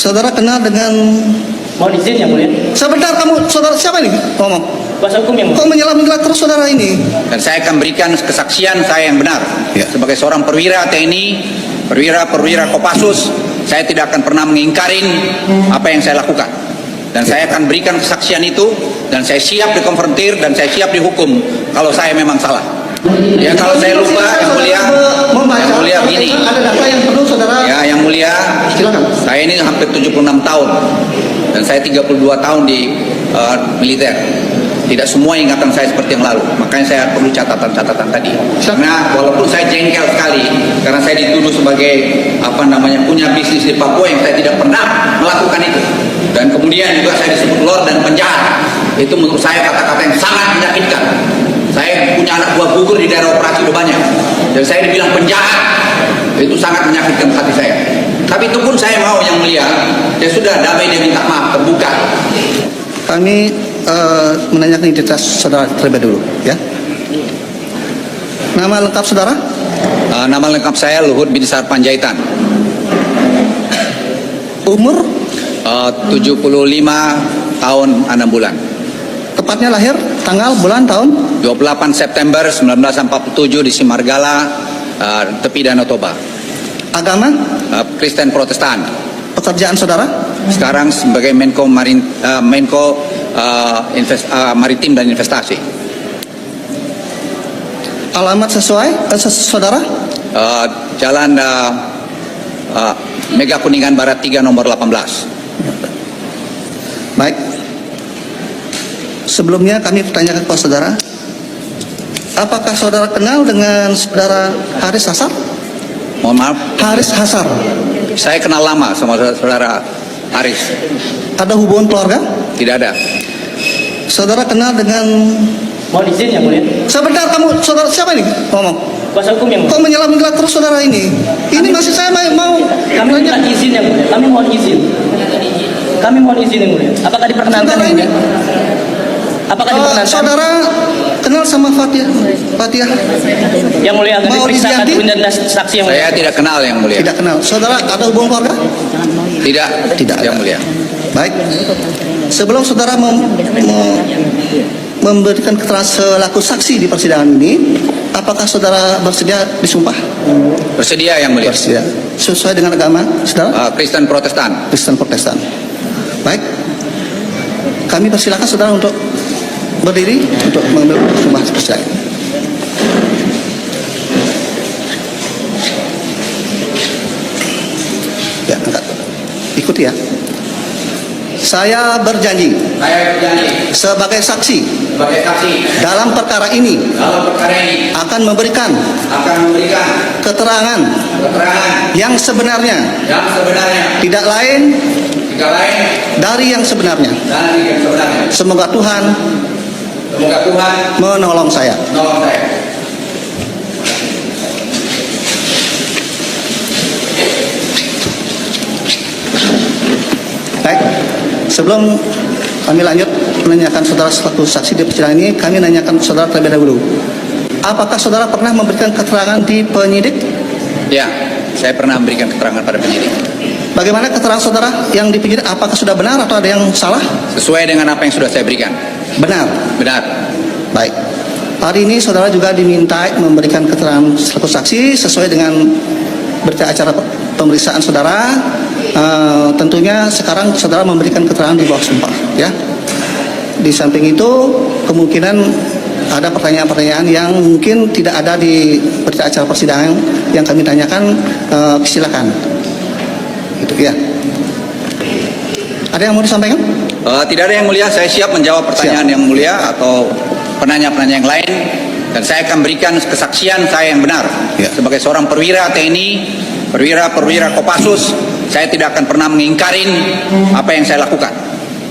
Saudara kenal dengan... Mohon izin yang mulia. Sebentar, kamu saudara siapa ini ngomong? Kuasa hukum yang mulia. Kok menyela-menyela terus saudara ini? Dan saya akan berikan kesaksian saya yang benar. Ya. Sebagai seorang perwira TNI, perwira Kopassus, saya tidak akan pernah mengingkarin apa yang saya lakukan. Dan saya akan berikan kesaksian itu, dan saya siap dikonfrontir, dan saya siap dihukum kalau saya memang salah. Ya, kalau saya lupa, yang mulia begini. Ada data yang perlu saudara. Ya, yang mulia, Silakan. saya ini hampir 76 tahun, dan saya 32 tahun di militer. Tidak semua ingatan saya seperti yang lalu, makanya saya perlu catatan-catatan tadi. Karena walaupun saya jengkel sekali, karena saya dituduh sebagai punya bisnis di Papua yang saya tidak pernah melakukan itu. Dan kemudian juga saya disebut lord dan penjahat. Itu menurut saya kata-kata yang sangat menyakitkan. Saya punya anak buah gugur di daerah operasi udah banyak, dan saya dibilang penjahat. Itu sangat menyakitkan hati saya. Tapi itu pun saya mau yang mulia, ya sudah, damai dia minta maaf, terbuka. Kami menanyakan identitas saudara terlebih dulu, ya. Nama lengkap saudara? Nama lengkap saya Luhut Binsar Panjaitan. Umur? 75 tahun 6 bulan. Tepatnya lahir, tanggal, bulan, tahun? 28 September 1947 di Simargala, tepi Danau Toba. Agama? Kristen Protestan. Pekerjaan saudara? Sekarang sebagai Menko Maritim dan Investasi. Alamat sesuai saudara? Jalan Mega Kuningan Barat 3 nomor 18. Baik. Sebelumnya kami bertanyakan kepada saudara, apakah saudara kenal dengan saudara Haris Hasar? Mohon maaf, Haris Hasar. saya kenal lama sama saudara Haris. Ada hubungan keluarga? Tidak ada. Saudara kenal dengan... Mohon izin yang mulia. Sebentar, kamu saudara siapa ini ngomong? Kuasa hukum yang mulia. Kok menyela-menyela terus saudara ini? Ini masih saya mau Kami minta izin yang mulia. Kami mohon izin. Kami mohon izin yang mulia. Apakah diperkenankan Saudara yang ini, mulia? Apakah diperkenankan? saudara kenal sama Fatia? Yang mulia akan Mau diperiksa diganti? dan saksi yang mulia. Saya tidak kenal yang mulia. Tidak kenal. Saudara ada hubungan keluarga? Tidak. Tidak ada. Yang mulia. Baik. Sebelum saudara memberikan keterangan selaku saksi di persidangan ini, apakah saudara bersedia disumpah? Bersedia yang mulia. Bersedia. Sesuai dengan agama saudara? Kristen Protestan. Kristen Protestan. Baik. Kami persilakan saudara untuk berdiri untuk mengambil sumpah persidangan. Ya, angkat. Ikuti ya. Saya berjanji sebagai saksi dalam perkara ini akan memberikan keterangan yang sebenarnya, tidak lain dari yang sebenarnya. Semoga Tuhan menolong saya. Baik, sebelum kami lanjut menanyakan saudara selaku saksi di persidangan ini, kami nanyakan saudara terlebih dahulu. Apakah saudara pernah memberikan keterangan di penyidik? Ya, saya pernah memberikan keterangan pada penyidik. Bagaimana keterangan saudara yang di penyidik? Apakah sudah benar atau ada yang salah? Sesuai dengan apa yang sudah saya berikan. Benar. Benar. Baik. Hari ini saudara juga diminta memberikan keterangan selaku saksi sesuai dengan berita acara pemeriksaan saudara. Tentunya sekarang saudara memberikan keterangan di bawah sumpah, ya. Di samping itu kemungkinan ada pertanyaan-pertanyaan yang mungkin tidak ada di berita acara persidangan yang kami tanyakan, silakan. Itu ya. Ada yang mau disampaikan? Tidak ada yang mulia. Saya siap menjawab pertanyaan yang mulia atau penanya-penanya yang lain, dan saya akan berikan kesaksian saya yang benar. Ya. Sebagai seorang perwira TNI, perwira Kopassus, saya tidak akan pernah mengingkarin apa yang saya lakukan.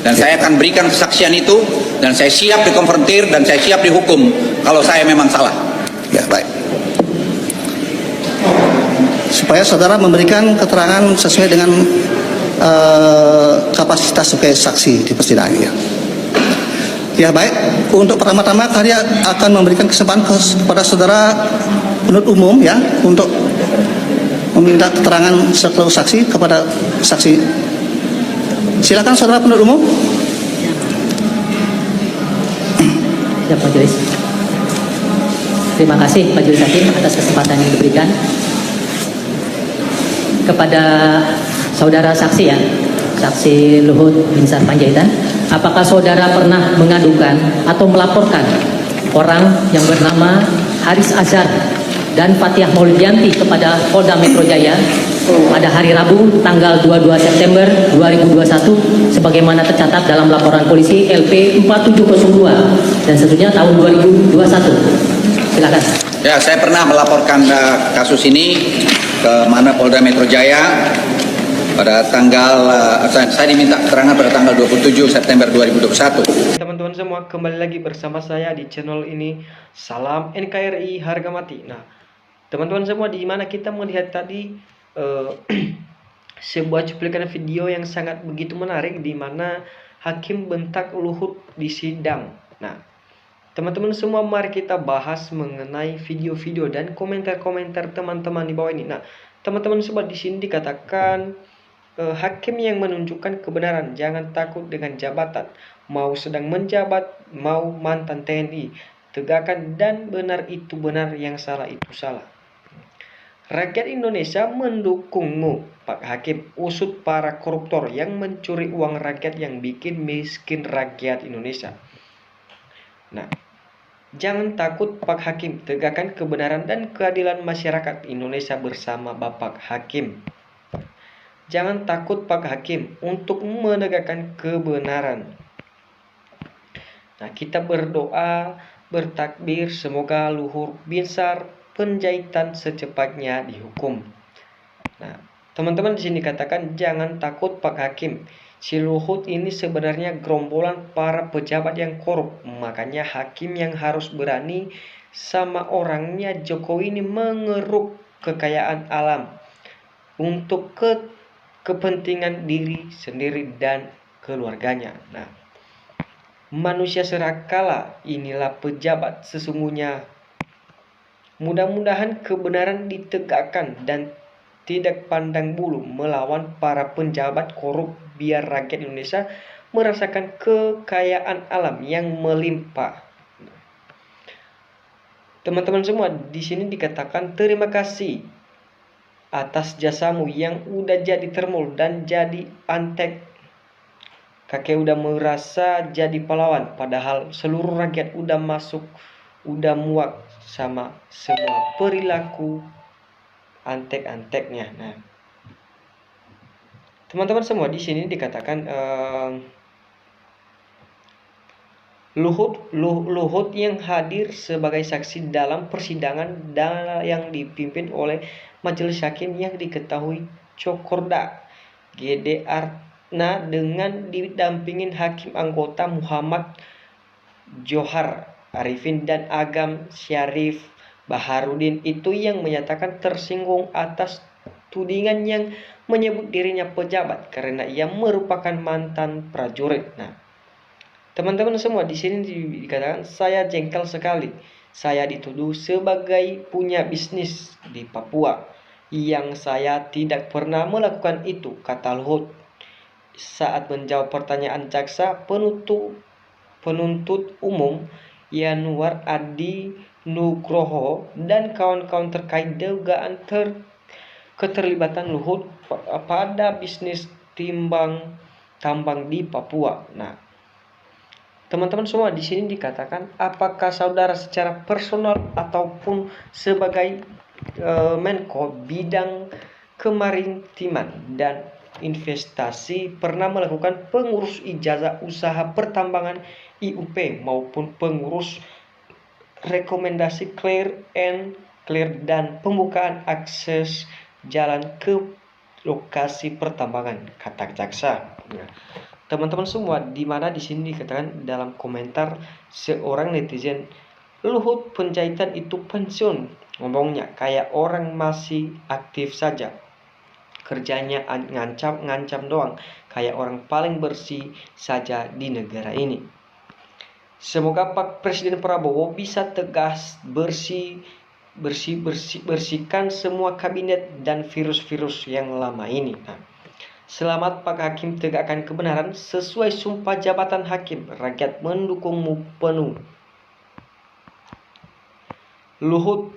Dan saya akan berikan kesaksian itu, dan saya siap dikonfrontir, dan saya siap dihukum kalau saya memang salah. Ya, baik. Supaya saudara memberikan keterangan sesuai dengan kapasitas sebagai saksi di persidangan ya. Ya, baik. Untuk pertama-tama kami akan memberikan kesempatan kepada saudara penuntut umum ya untuk meminta keterangan seluruh saksi kepada saksi Silakan saudara penuntut umum. Ya, Majelis. Terima kasih Majelis Hakim atas kesempatan yang diberikan kepada saudara saksi ya, saksi Luhut Binsar Panjaitan. Apakah saudara pernah mengadukan atau melaporkan orang yang bernama Haris Azhar dan Fatihah Maulidianti kepada Polda Metro Jaya pada hari Rabu tanggal 22 September 2021 sebagaimana tercatat dalam laporan polisi LP 4702 dan seterusnya tahun 2021? Silakan. Ya, saya pernah melaporkan kasus ini ke mana Polda Metro Jaya pada tanggal saya diminta keterangan pada tanggal 27 September 2021. Teman-teman semua, kembali lagi bersama saya di channel ini. Salam NKRI harga mati. Nah, teman-teman semua, di mana kita melihat tadi sebuah cuplikan video yang sangat begitu menarik di mana hakim bentak Luhut di sidang. Nah, teman-teman semua, mari kita bahas mengenai video-video dan komentar-komentar teman-teman di bawah ini. Nah, teman-teman semua, di sini dikatakan hakim yang menunjukkan kebenaran, jangan takut dengan jabatan, mau sedang menjabat, mau mantan TNI, tegakkan dan benar itu benar, yang salah itu salah. Rakyat Indonesia mendukungmu, Pak Hakim. Usut para koruptor yang mencuri uang rakyat, yang bikin miskin rakyat Indonesia. Nah, jangan takut Pak Hakim, tegakkan kebenaran dan keadilan masyarakat Indonesia bersama Bapak Hakim. Jangan takut Pak Hakim untuk menegakkan kebenaran. Nah, kita berdoa, bertakbir, semoga Luhut Binsar Panjaitan secepatnya dihukum. Nah, teman-teman, di sini katakan jangan takut Pak Hakim. Si Luhut ini sebenarnya gerombolan para pejabat yang korup. Makanya hakim yang harus berani sama orangnya Jokowi ini mengeruk kekayaan alam untuk kepentingan diri sendiri dan keluarganya. Nah, manusia serakala inilah pejabat sesungguhnya. Mudah-mudahan kebenaran ditegakkan dan tidak pandang bulu melawan para penjabat korup, biar rakyat Indonesia merasakan kekayaan alam yang melimpah. Teman-teman semua, di sini dikatakan terima kasih atas jasamu yang udah jadi termul dan jadi antek. Kakek udah merasa jadi pahlawan, padahal seluruh rakyat udah muak sama semua perilaku antek-anteknya. Nah, teman-teman semua, di sini dikatakan Luhut yang hadir sebagai saksi dalam persidangan yang dipimpin oleh majelis hakim yang diketahui Cokorda GD Arna dengan didampingin hakim anggota Muhammad Johar Arifin dan Agam Syarif Baharudin itu yang menyatakan tersinggung atas tudingan yang menyebut dirinya pejabat karena ia merupakan mantan prajurit. Nah, teman-teman semua, di sini dikatakan saya jengkel sekali. Saya dituduh sebagai punya bisnis di Papua yang saya tidak pernah melakukan itu, kata Luhut saat menjawab pertanyaan jaksa penuntut umum Yanuar Adi Nugroho dan kawan-kawan terkait dugaan keterlibatan Luhut pada bisnis tambang di Papua. Nah, teman-teman semua, di sini dikatakan apakah saudara secara personal ataupun sebagai Menko bidang kemaritiman dan investasi pernah melakukan pengurus ijazah usaha pertambangan IUP maupun pengurus rekomendasi clear dan pembukaan akses jalan ke lokasi pertambangan, kata jaksa. Nah, teman-teman semua, di mana di sini dikatakan dalam komentar seorang netizen, Luhut Panjaitan itu pensiun, ngomongnya kayak orang masih aktif saja. Kerjanya ngancam doang, kayak orang paling bersih saja di negara ini. Semoga Pak Presiden Prabowo bisa tegas bersihkan semua kabinet dan virus-virus yang lama ini. Nah, Selamat Pak Hakim, tegakkan kebenaran sesuai sumpah jabatan hakim. Rakyat mendukungmu penuh. Luhut.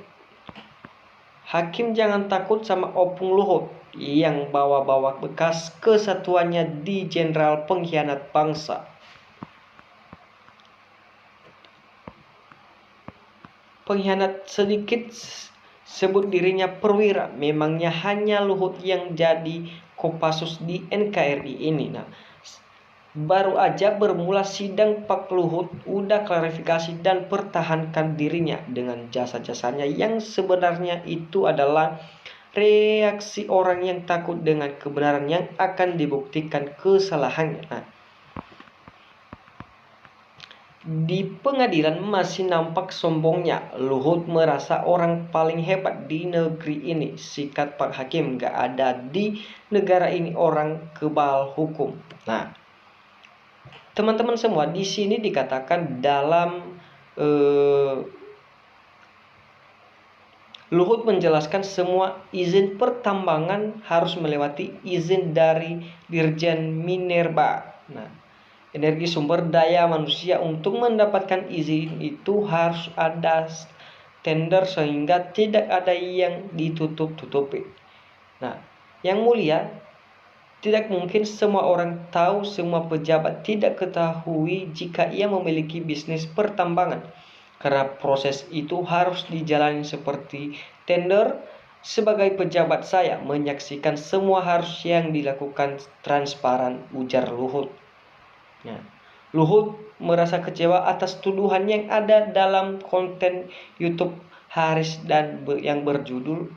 Hakim jangan takut sama Opung Luhut yang bawa-bawa bekas kesatuannya di jenderal pengkhianat bangsa. Pengkhianat sedikit sebut dirinya perwira, memangnya hanya Luhut yang jadi Kopassus di NKRI ini. Nah, baru aja bermula sidang Pak Luhut udah klarifikasi dan pertahankan dirinya dengan jasa-jasanya yang sebenarnya itu adalah reaksi orang yang takut dengan kebenaran yang akan dibuktikan kesalahannya. Nah, di pengadilan masih nampak sombongnya. Luhut merasa orang paling hebat di negeri ini. Sikat Pak Hakim, gak ada di negara ini orang kebal hukum. Nah, teman-teman semua, di sini dikatakan dalam Luhut menjelaskan semua izin pertambangan harus melewati izin dari Dirjen Minerba. Nah, energi sumber daya manusia untuk mendapatkan izin itu harus ada tender sehingga tidak ada yang ditutup-tutupi. Nah, yang mulia, tidak mungkin semua orang tahu, semua pejabat tidak ketahui jika ia memiliki bisnis pertambangan. Karena proses itu harus dijalani seperti tender. Sebagai pejabat saya menyaksikan semua harus yang dilakukan transparan, ujar Luhut. Ya. Luhut merasa kecewa atas tuduhan yang ada dalam konten YouTube Haris dan yang berjudul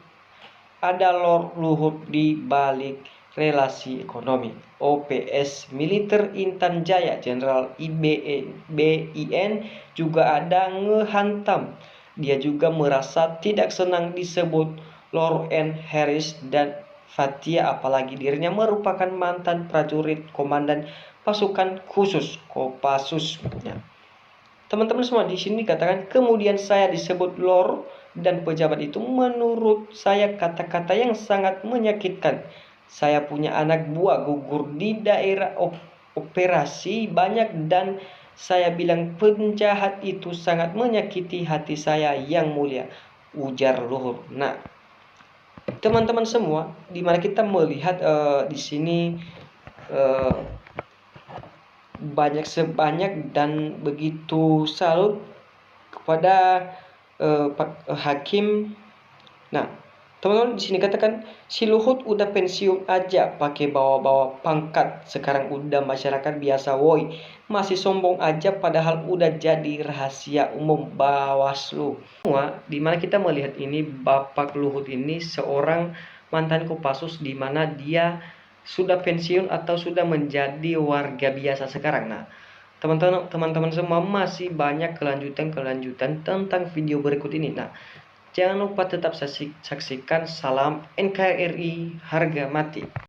"Ada Lord Luhut di Balik Relasi Ekonomi". OPS Militer Intan Jaya Jenderal BIN juga ada ngehantam. Dia juga merasa tidak senang disebut Lord N. Harris dan Fathia, apalagi dirinya merupakan mantan prajurit komandan pasukan khusus Kopassus. Ya. Teman-teman semua, di sini dikatakan kemudian saya disebut Lord dan pejabat itu menurut saya kata-kata yang sangat menyakitkan. Saya punya anak buah gugur di daerah operasi banyak dan saya bilang penjahat itu sangat menyakiti hati saya yang mulia, ujar Luhut. Nah, teman-teman semua, di mana kita melihat di sini banyak dan begitu salut kepada Pak Hakim. Nah, teman-teman, di sini katakan si Luhut udah pensiun aja pakai bawa-bawa pangkat, sekarang udah masyarakat biasa, woi, masih sombong aja padahal udah jadi rahasia umum Bawaslu. Semua, di mana kita melihat ini Bapak Luhut ini seorang mantan Kopassus, di mana dia sudah pensiun atau sudah menjadi warga biasa sekarang. Nah, teman-teman semua, masih banyak kelanjutan tentang video berikut ini. Nah, jangan lupa tetap saksikan. Salam NKRI harga mati.